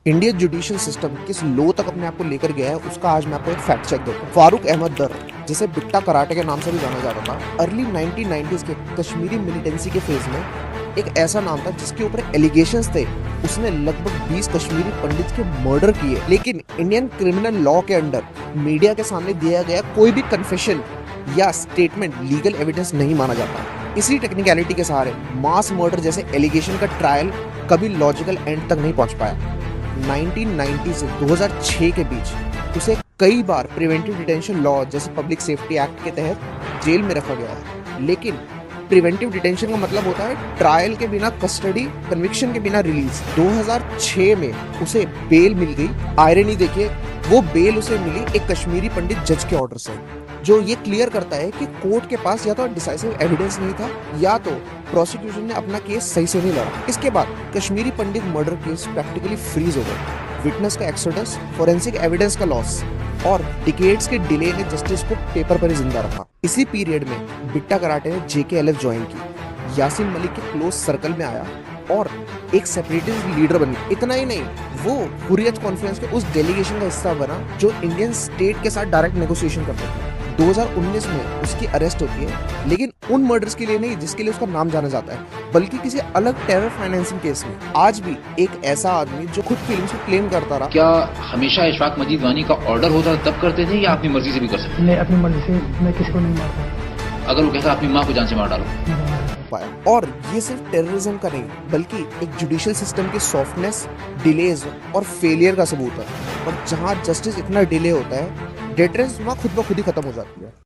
Indian judicial system किस लो तक अपने आप को लेकर गया है उसका आज मैं आपको एक फैक्ट चेक देता हूँ। फारूक अहमद दर, जिसे बिट्टा कराटे के नाम से भी जाना जाता था, अर्ली 1990s के कश्मीरी मिलिटेंसी के फेज में एक ऐसा नाम था जिसके ऊपर एलिगेशंस थे। उसने लगभग 20 कश्मीरी पंडित के मर्डर किए, लेकिन इंडियन क्रिमिनल लॉ के अंडर मीडिया के सामने दिया गया कोई भी कन्फेशन या स्टेटमेंट लीगल एविडेंस नहीं माना जाता। इसी टेक्निकलिटी के सहारे मास मर्डर जैसे एलिगेशन का ट्रायल कभी लॉजिकल एंड तक नहीं पहुंच पाया। 1990 से 2006 के बीच उसे कई बार प्रिवेंटिव डिटेंशन लॉ जैसे पब्लिक सेफ्टी एक्ट के तहत जेल में रखा गया है, लेकिन प्रिवेंटिव डिटेंशन का मतलब होता है ट्रायल के बिना कस्टडी, कन्विक्शन के बिना रिलीज। 2006 में उसे बेल मिल गई। आयरनी देखिए, वो बेल उसे मिली एक कश्मीरी पंडित जज के ऑर्डर से, जो ये क्लियर करता है कि कोर्ट के पास या तो डिसाइसिव एविडेंस नहीं था या तो प्रोसिक्यूशन ने अपना केस सही से नहीं लड़ा। इसके बाद कश्मीरी पंडित मर्डर केस प्रैक्टिकली फ्रीज हो गए। विटनेस का एक्सोडस, फोरेंसिक एविडेंस का लॉस और डिकेड्स के डिले ने जस्टिस को पेपर पर ही जिंदा रखा। इसी पीरियड में बिट्टा कराटे ने JKLF ज्वाइन की, यासीन मलिक के क्लोज सर्कल में आया और एक सेपरेटिस्ट लीडर बन गया। इतना ही नहीं, वो हुर्रियत कॉन्फ्रेंस के उस डेलीगेशन का हिस्सा बना जो इंडियन स्टेट के साथ डायरेक्ट नेगोशिएशन करते थे। 2019 में उसकी अरेस्ट होती है, लेकिन उन मर्डर्स के लिए नहीं जिसके लिए उसका नाम जाना जाता है, बल्कि किसी अलग टेरर फाइनेंसिंग केस में। आज भी एक ऐसा आदमी जो खुद फिल्म से क्लेम करता रहा। क्या हमेशा इशफाक मजीद वानी का ऑर्डर होता तब करते थे या अपनी मर्जी से भी कर सकते? मैं अपनी मर्जी से मैं किसी को नहीं मारता। अगर वो कहता अपनी माँ को जान से मार डालो। पाया। और ये सिर्फ टेररिज्म का नहीं बल्कि एक जुडिशियल सिस्टम की सॉफ्टनेस, डिलेज और फेलियर का सबूत है। और जहाँ जस्टिस इतना डिले होता है, डेटरेंस वहाँ खुद ब खुद ही खत्म हो जाती है।